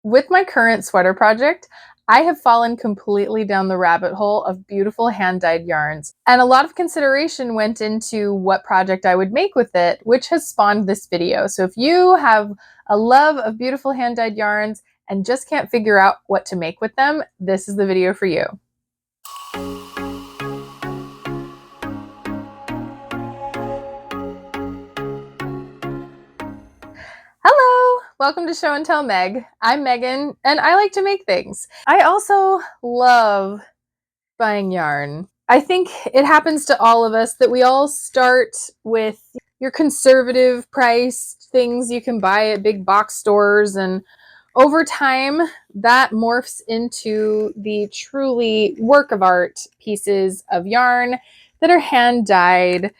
With my current sweater project, I have fallen completely down the rabbit hole of beautiful hand-dyed yarns, and a lot of consideration went into what project I would make with it, which has spawned this video. So if you have a love of beautiful hand-dyed yarns and just can't figure out what to make with them, this is the video for you. Hello! Welcome to Show and Tell Meg. I'm Megan, and I like to make things. I also love buying yarn. I think it happens to all of us that we all start with your conservative priced things you can buy at big box stores, and over time that morphs into the truly work of art pieces of yarn that are hand dyed.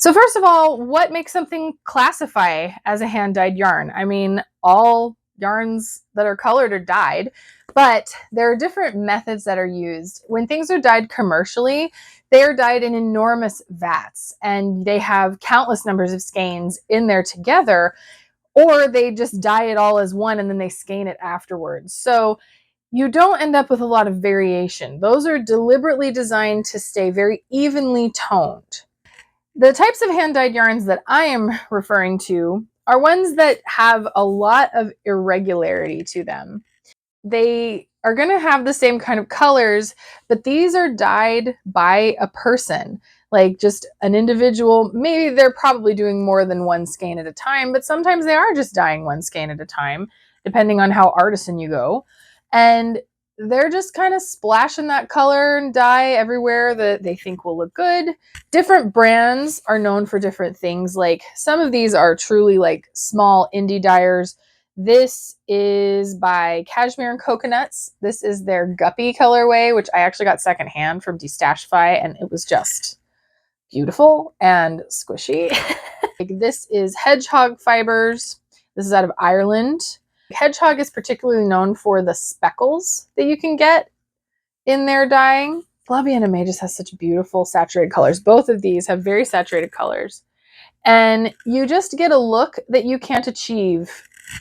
So first of all, what makes something classify as a hand-dyed yarn? I mean, all yarns that are colored are dyed, but there are different methods that are used. When things are dyed commercially, they are dyed in enormous vats, and they have countless numbers of skeins in there together, or they just dye it all as one and then they skein it afterwards. So you don't end up with a lot of variation. Those are deliberately designed to stay very evenly toned. The types of hand-dyed yarns that I am referring to are ones that have a lot of irregularity to them. They are going to have the same kind of colors, but these are dyed by a person, like just an individual. Maybe they're probably doing more than one skein at a time, but sometimes they are just dyeing one skein at a time, depending on how artisan you go. And they're just kind of splashing that color and dye everywhere that they think will look good. Different brands are known for different things. Like some of these are truly like small indie dyers. This is by Cashmere and Coconuts. This is their Guppy colorway, which I actually got secondhand from Destashify, and it was just beautiful and squishy. This is Hedgehog Fibers. This is out of Ireland. Hedgehog is particularly known for the speckles that you can get in their dyeing. Blobby Anime just has such beautiful saturated colors. Both of these have very saturated colors. And you just get a look that you can't achieve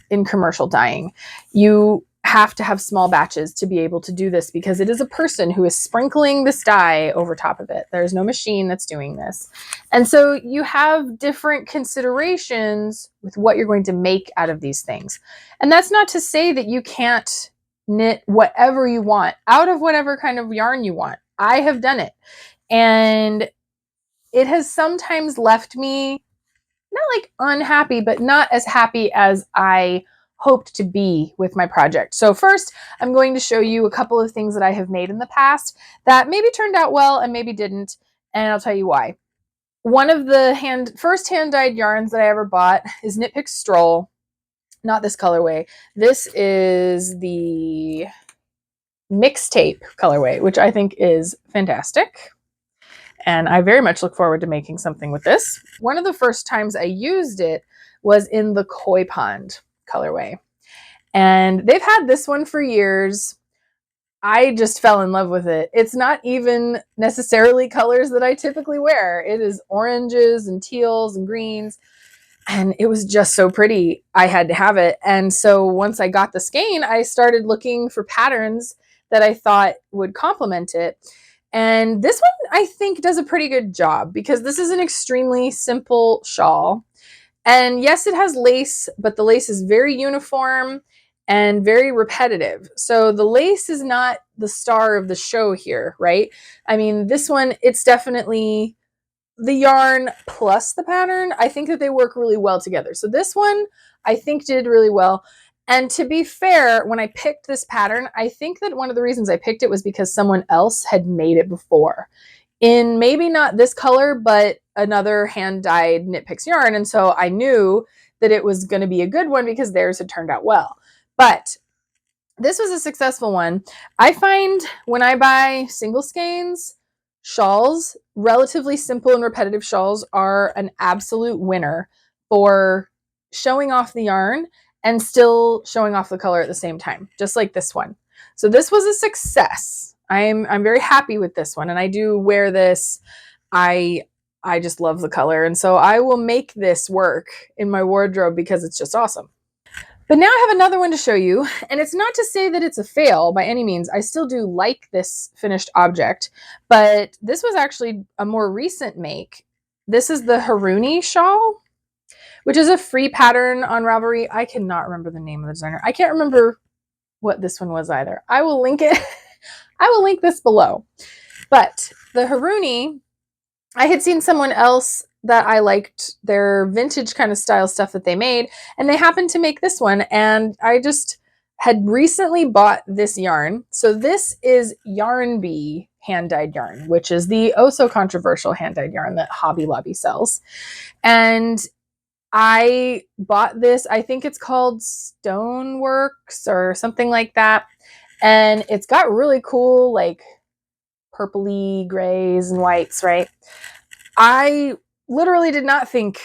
in commercial dyeing. You have to have small batches to be able to do this because it is a person who is sprinkling this dye over top of it. There's no machine that's doing this. And so you have different considerations with what you're going to make out of these things. And that's not to say that you can't knit whatever you want out of whatever kind of yarn you want. I have done it. And it has sometimes left me not like unhappy, but not as happy as I hoped to be with my project. So first, I'm going to show you a couple of things that I have made in the past that maybe turned out well and maybe didn't, and I'll tell you why. One of the first hand-dyed yarns that I ever bought is Knit Pick Stroll. Not this colorway. This is the mixtape colorway, which I think is fantastic. And I very much look forward to making something with this. One of the first times I used it was in the Koi Pond colorway. And they've had this one for years. I just fell in love with it. It's not even necessarily colors that I typically wear. It is oranges and teals and greens. And it was just so pretty. I had to have it. And so once I got the skein, I started looking for patterns that I thought would complement it. And this one, I think, does a pretty good job because this is an extremely simple shawl. And yes, it has lace, but the lace is very uniform and very repetitive. So the lace is not the star of the show here, right? I mean, this one, it's definitely the yarn plus the pattern. I think that they work really well together. So this one, I think, did really well. And to be fair, when I picked this pattern, I think that one of the reasons I picked it was because someone else had made it before in maybe not this color, but another hand-dyed Knit Picks yarn. And so I knew that it was going to be a good one because theirs had turned out well. But this was a successful one. I find when I buy single skeins, shawls, relatively simple and repetitive shawls, are an absolute winner for showing off the yarn and still showing off the color at the same time, just like this one. So this was a success. I'm very happy with this one, and I do wear this. I just love the color, and so I will make this work in my wardrobe because it's just awesome. But now I have another one to show you, and it's not to say that it's a fail by any means. I still do like this finished object, but this was actually a more recent make. This is the Haruni shawl, which is a free pattern on Ravelry. I cannot remember the name of the designer. I can't remember what this one was either. I will link it. I will link this below. But the Haruni, I had seen someone else that I liked their vintage kind of style stuff that they made, and they happened to make this one, and I just had recently bought this yarn. So this is Yarn Bee hand-dyed yarn, which is the oh so controversial hand-dyed yarn that Hobby Lobby sells. And I bought this, I think it's called Stoneworks or something like that. And it's got really cool, like purpley grays and whites, right? I literally did not think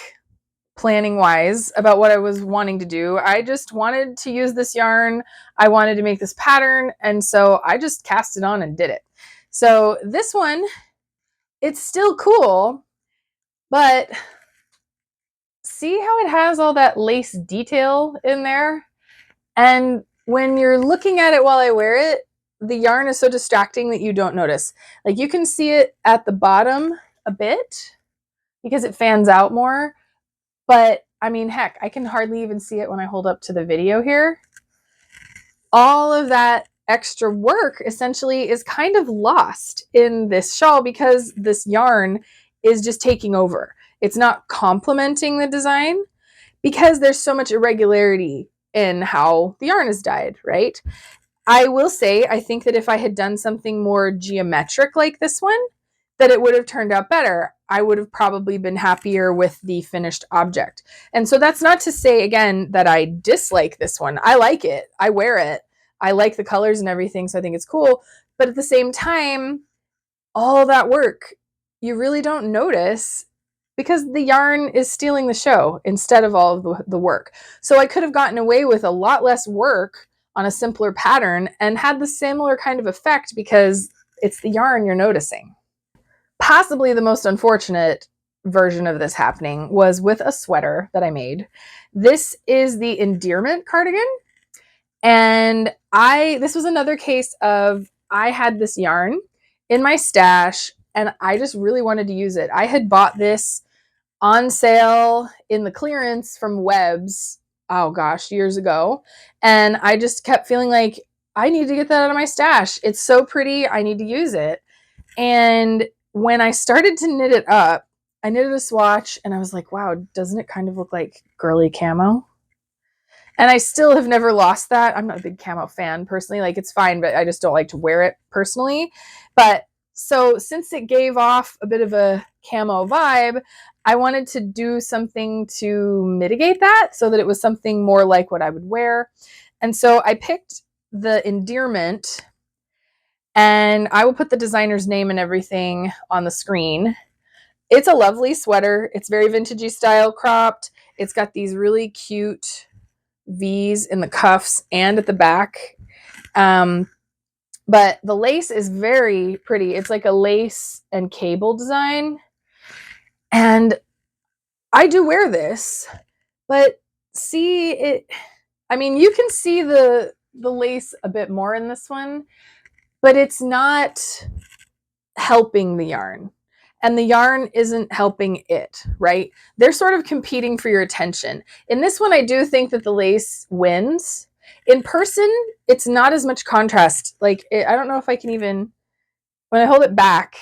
planning wise about what I was wanting to do. I just wanted to use this yarn. I wanted to make this pattern. And so I just cast it on and did it. So this one, it's still cool, but see how it has all that lace detail in there? And when you're looking at it while I wear it, the yarn is so distracting that you don't notice. Like you can see it at the bottom a bit because it fans out more. But I mean, heck, I can hardly even see it when I hold up to the video here. All of that extra work essentially is kind of lost in this shawl because this yarn is just taking over. It's not complementing the design because there's so much irregularity in how the yarn is dyed, right? I will say, I think that if I had done something more geometric like this one, that it would have turned out better. I would have probably been happier with the finished object. And so that's not to say, again, that I dislike this one. I like it. I wear it. I like the colors and everything, so I think it's cool. But at the same time, all that work, you really don't notice because the yarn is stealing the show instead of all of the work. So I could have gotten away with a lot less work on a simpler pattern and had the similar kind of effect because it's the yarn you're noticing. Possibly the most unfortunate version of this happening was with a sweater that I made. This is the Endearment cardigan. And this was another case of I had this yarn in my stash and I just really wanted to use it. I had bought this on sale in the clearance from Webb's, oh gosh, years ago. And I just kept feeling like I need to get that out of my stash. It's so pretty. I need to use it. And when I started to knit it up, I knitted a swatch and I was like, wow, doesn't it kind of look like girly camo? And I still have never lost that. I'm not a big camo fan personally. Like it's fine, but I just don't like to wear it personally. But so since it gave off a bit of a camo vibe, I wanted to do something to mitigate that so that it was something more like what I would wear. And so I picked the Endearment, and I will put the designer's name and everything on the screen. It's a lovely sweater. It's very vintagey style cropped. It's got these really cute V's in the cuffs and at the back. But the lace is very pretty. It's like a lace and cable design. And I do wear this, but see it, I mean, you can see the lace a bit more in this one, but it's not helping the yarn. And the yarn isn't helping it, right? They're sort of competing for your attention. In this one, I do think that the lace wins. In person, it's not as much contrast. Like, I don't know if I can even, when I hold it back,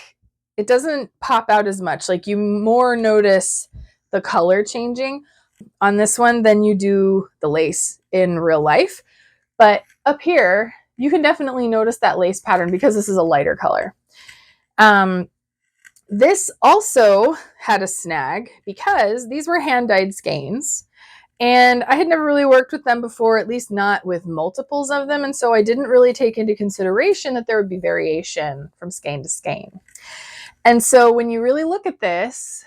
it doesn't pop out as much. Like, you more notice the color changing on this one than you do the lace in real life. But up here, you can definitely notice that lace pattern because this is a lighter color. This also had a snag because these were hand-dyed skeins, and I had never really worked with them before, at least not with multiples of them, and so I didn't really take into consideration that there would be variation from skein to skein. And so when you really look at this,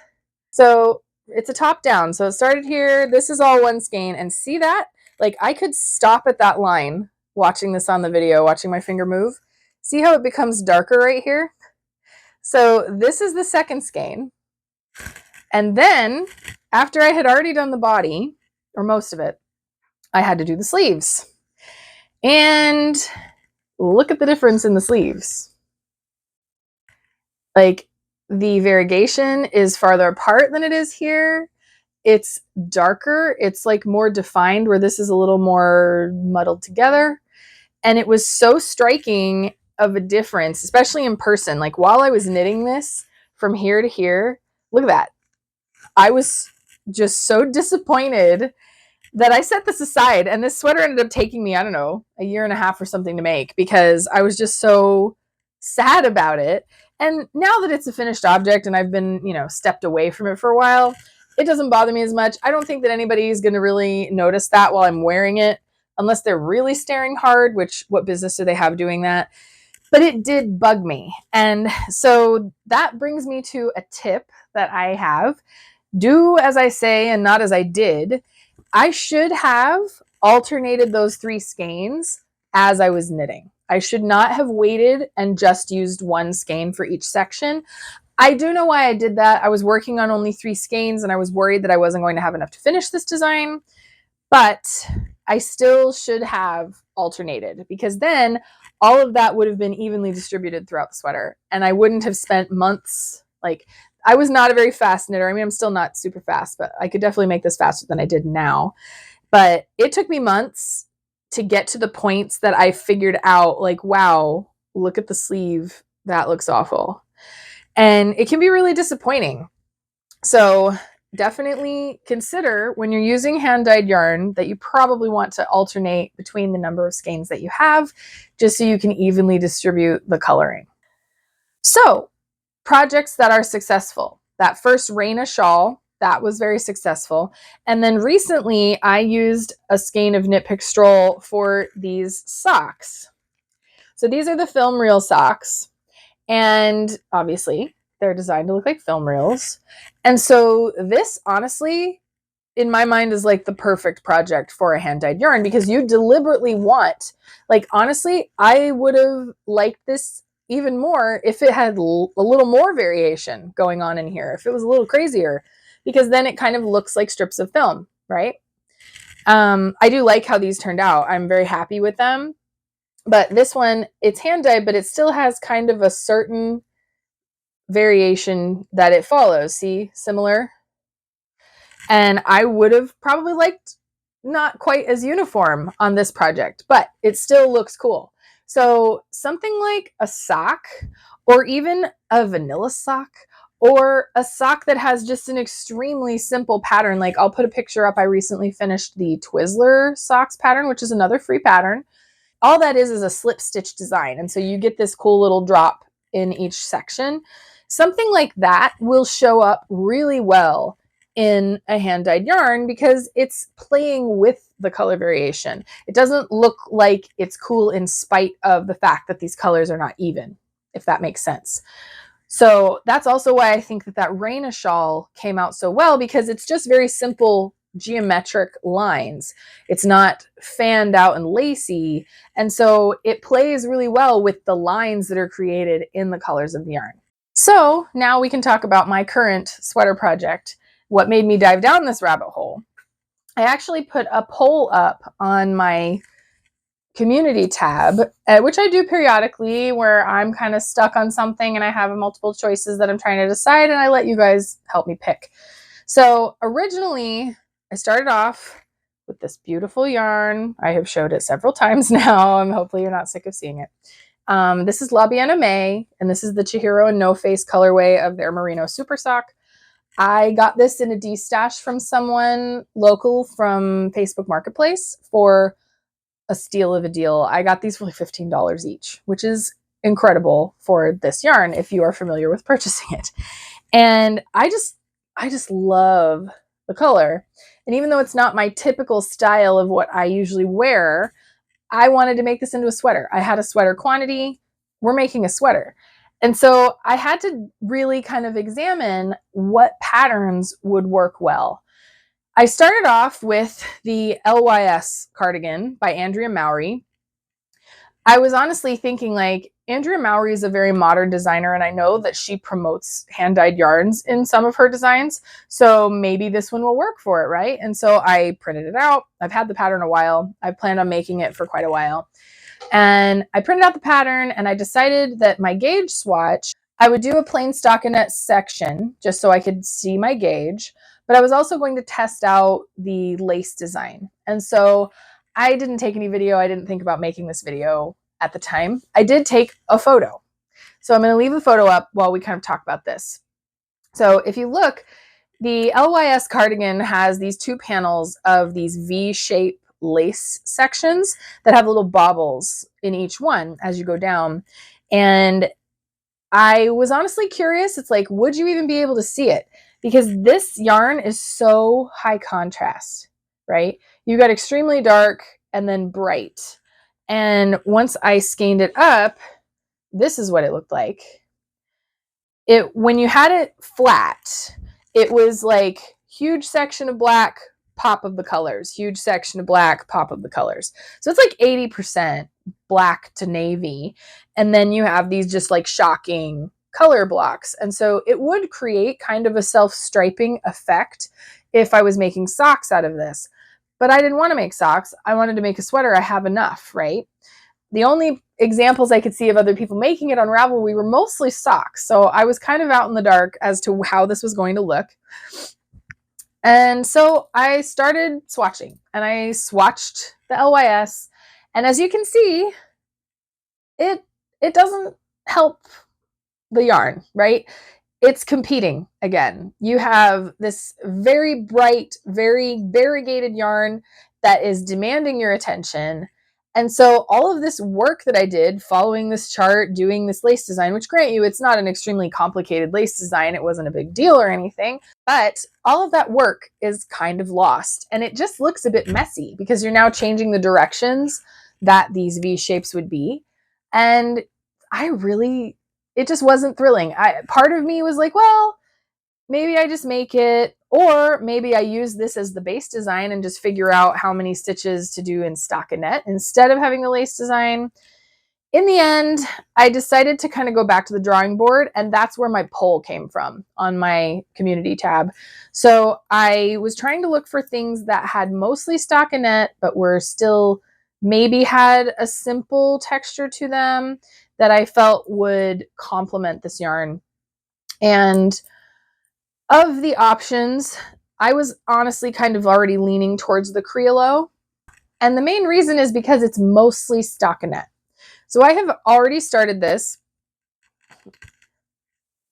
so it's a top down, so it started here, this is all one skein, and see that? Like I could stop at that line watching this on the video, watching my finger move. See how it becomes darker right here? So this is the second skein. And then after I had already done the body, or most of it, I had to do the sleeves. And look at the difference in the sleeves. Like, the variegation is farther apart than it is here. It's darker. It's like more defined, where this is a little more muddled together. And it was so striking of a difference, especially in person. Like, while I was knitting this from here to here, look at that. I was just so disappointed that I set this aside. And this sweater ended up taking me, I don't know, a year and a half or something to make, because I was just so sad about it. And now that it's a finished object and I've been, stepped away from it for a while, it doesn't bother me as much. I don't think that anybody's going to really notice that while I'm wearing it, unless they're really staring hard, which what business do they have doing that? But it did bug me. And so that brings me to a tip that I have. Do as I say and not as I did. I should have alternated those 3 skeins as I was knitting. I should not have waited and just used 1 skein for each section. I do know why I did that. I was working on only 3 skeins and I was worried that I wasn't going to have enough to finish this design, but I still should have alternated, because then all of that would have been evenly distributed throughout the sweater and I wouldn't have spent months. Like, I was not a very fast knitter. I mean, I'm still not super fast, but I could definitely make this faster than I did now. But it took me months to get to the points that I figured out, like, wow, look at the sleeve. That looks awful. And it can be really disappointing. So definitely consider, when you're using hand-dyed yarn, that you probably want to alternate between the number of skeins that you have, just so you can evenly distribute the coloring. So, projects that are successful. That first Raina shawl, that was very successful. And then recently I used a skein of Knit Pick Stroll for these socks. So these are the film reel socks. And obviously they're designed to look like film reels. And so this, honestly, in my mind, is like the perfect project for a hand-dyed yarn, because you deliberately want, like, honestly, I would have liked this even more if it had a little more variation going on in here, if it was a little crazier, because then it kind of looks like strips of film, right? I do like how these turned out. I'm very happy with them. But this one, it's hand-dyed, but it still has kind of a certain variation that it follows. See, similar. And I would have probably liked not quite as uniform on this project, but it still looks cool. So something like a sock, or even a vanilla sock, or a sock that has just an extremely simple pattern. Like, I'll put a picture up. I recently finished the Twizzler socks pattern, which is another free pattern. All that is a slip stitch design. And so you get this cool little drop in each section. Something like that will show up really well in a hand-dyed yarn, because it's playing with the color variation. It doesn't look like it's cool in spite of the fact that these colors are not even, if that makes sense. So that's also why I think that Raina shawl came out so well, because it's just very simple geometric lines. It's not fanned out and lacy. And so it plays really well with the lines that are created in the colors of the yarn. So now we can talk about my current sweater project. What made me dive down this rabbit hole? I actually put a poll up on my community tab, which I do periodically, where I'm kind of stuck on something and I have multiple choices that I'm trying to decide, and I let you guys help me pick. So originally I started off with this beautiful yarn. I have showed it several times now, and hopefully you're not sick of seeing it. This is La Biena May, and this is the Chihiro and No Face colorway of their Merino Super Sock. I got this in a de-stash from someone local from Facebook Marketplace for a steal of a deal. I got these for like $15 each, which is incredible for this yarn if you are familiar with purchasing it. And I just love the color. And even though it's not my typical style of what I usually wear, I wanted to make this into a sweater. I had a sweater quantity. We're making a sweater. And so I had to really kind of examine what patterns would work well. I started off with the Lys Cardigan by Andrea Mowry. I was honestly thinking, like, Andrea Mowry is a very modern designer, and I know that she promotes hand-dyed yarns in some of her designs, so maybe this one will work for it, right? And so I printed it out. I've had the pattern a while. I planned on making it for quite a while. And I printed out the pattern, and I decided that my gauge swatch, I would do a plain stockinette section just so I could see my gauge, but I was also going to test out the lace design. And so I didn't take any video. I didn't think about making this video at the time. I did take a photo. So I'm going to leave the photo up while we kind of talk about this. So if you look, the Lys cardigan has these two panels of these V-shaped lace sections that have little baubles in each one as you go down. And I was honestly curious. It's like, would you even be able to see it? Because this yarn is so high contrast, right? You got extremely dark and then bright. And once I skeined it up, this is what it looked like. When you had it flat, it was like huge section of black, pop of the colors, huge section of black, pop of the colors. So it's like 80% black to navy. And then you have these just like shocking color blocks. And so it would create kind of a self-striping effect if I was making socks out of this. But I didn't want to make socks. I wanted to make a sweater. I have enough, right? The only examples I could see of other people making it on Ravelry were mostly socks. So I was kind of out in the dark as to how this was going to look. And so I started swatching, and I swatched the Lys. And as you can see, it doesn't help the yarn, right? It's competing again. You have this very bright, very variegated yarn that is demanding your attention. And so all of this work that I did following this chart, doing this lace design, which grant you, it's not an extremely complicated lace design. It wasn't a big deal or anything, but all of that work is kind of lost. And it just looks a bit messy because you're now changing the directions that these V shapes would be. And it just wasn't thrilling. Part of me was like, well, maybe I just make it, or maybe I use this as the base design and just figure out how many stitches to do in stockinette instead of having the lace design. In the end, I decided to kind of go back to the drawing board, and that's where my poll came from on my community tab. So I was trying to look for things that had mostly stockinette, but were still maybe had a simple texture to them that I felt would complement this yarn. And of the options, I was honestly kind of already leaning towards the Creo. And the main reason is because it's mostly stockinette. So I have already started this.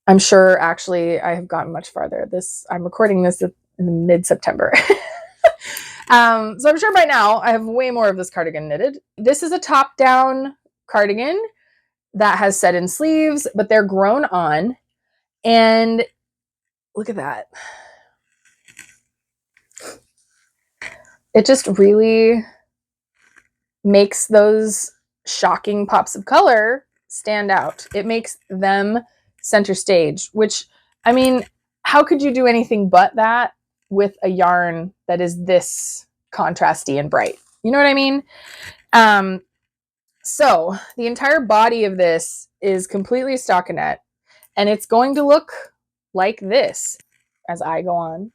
I'm sure actually I have gotten much farther. I'm recording this in mid-September. So I'm sure by now I have way more of this cardigan knitted. This is a top-down cardigan that has set-in sleeves, but they're grown on. And look at that. It just really makes those shocking pops of color stand out. It makes them center stage, which, I mean, how could you do anything but that with a yarn that is this contrasty and bright? You know what I mean? So the entire body of this is completely stockinette, and it's going to look like this as I go on.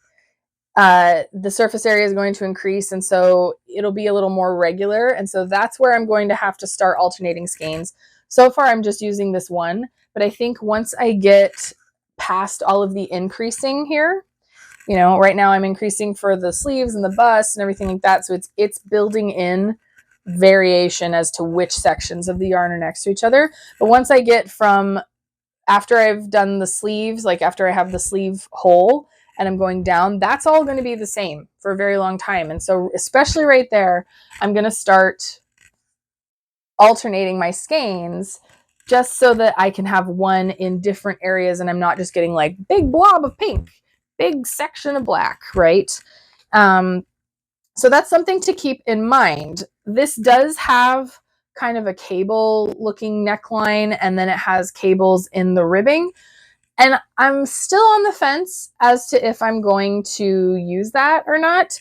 The surface area is going to increase, and so it'll be a little more regular. And so that's where I'm going to have to start alternating skeins. So far, I'm just using this one, but I think once I get past all of the increasing here, you know, right now I'm increasing for the sleeves and the bust and everything like that. So it's building in variation as to which sections of the yarn are next to each other. But once I get from after I've done the sleeves, like after I have the sleeve hole and I'm going down, that's all going to be the same for a very long time. And so especially right there, I'm going to start alternating my skeins just so that I can have one in different areas and I'm not just getting like big blob of pink, big section of black, right? So that's something to keep in mind. This does have kind of a cable looking neckline, and then it has cables in the ribbing. And I'm still on the fence as to if I'm going to use that or not.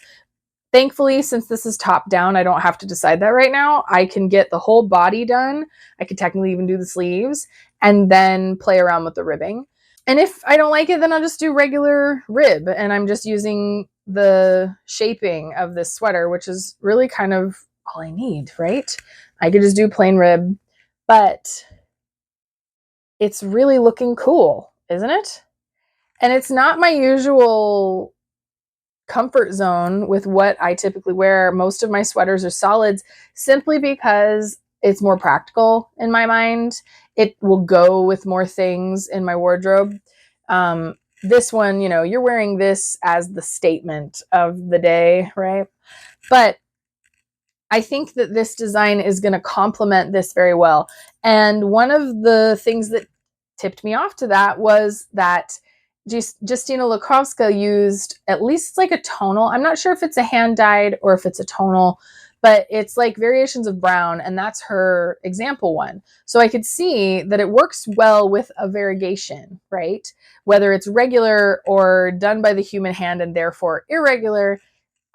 Thankfully, since this is top down, I don't have to decide that right now. I can get the whole body done. I could technically even do the sleeves and then play around with the ribbing. And if I don't like it, then I'll just do regular rib. And I'm just using the shaping of this sweater, which is really kind of all I need, right? I could just do plain rib, but it's really looking cool, isn't it? And it's not my usual comfort zone with what I typically wear. Most of my sweaters are solids simply because it's more practical in my mind. It will go with more things in my wardrobe. This one, you know, you're wearing this as the statement of the day, right? But I think that this design is going to complement this very well. And one of the things that tipped me off to that was that Justina Lukowska used at least like a tonal. I'm not sure if it's a hand dyed or if it's a tonal, but it's like variations of brown, and that's her example one. So I could see that it works well with a variegation, right? Whether it's regular or done by the human hand and therefore irregular,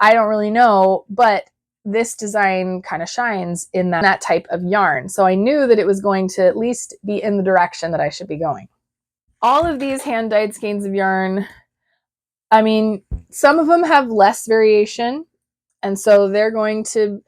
I don't really know, but this design kind of shines in that type of yarn. So I knew that it was going to at least be in the direction that I should be going. All of these hand-dyed skeins of yarn, I mean, some of them have less variation, and so they're going to,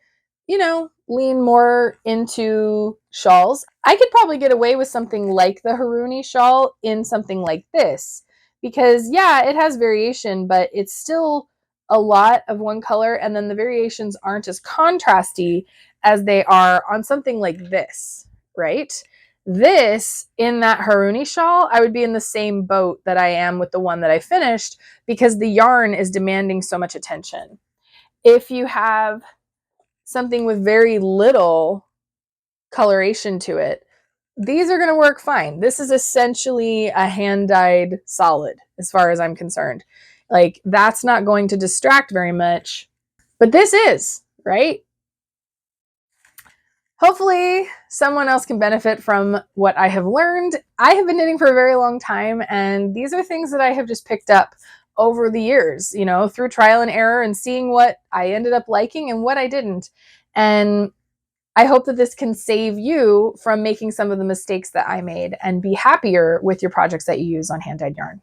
you know, lean more into shawls. I could probably get away with something like the Haruni shawl in something like this, because yeah, it has variation, but it's still a lot of one color, and then the variations aren't as contrasty as they are on something like this, right? This, in that Haruni shawl, I would be in the same boat that I am with the one that I finished, because the yarn is demanding so much attention. If you have something with very little coloration to it, these are going to work fine. This is essentially a hand-dyed solid as far as I'm concerned. Like, that's not going to distract very much, but this is, right? Hopefully someone else can benefit from what I have learned. I have been knitting for a very long time, and these are things that I have just picked up over the years, you know, through trial and error and seeing what I ended up liking and what I didn't. And I hope that this can save you from making some of the mistakes that I made and be happier with your projects that you use on hand-dyed yarn.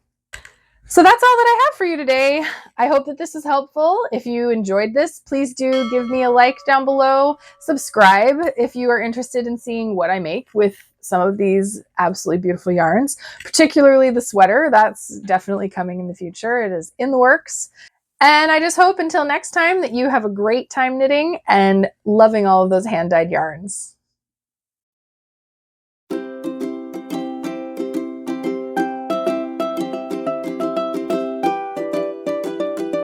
So that's all that I have for you today. I hope that this is helpful. If you enjoyed this, please do give me a like down below. Subscribe if you are interested in seeing what I make with some of these absolutely beautiful yarns, particularly the sweater. That's definitely coming in the future. It is in the works. And I just hope until next time that you have a great time knitting and loving all of those hand-dyed yarns.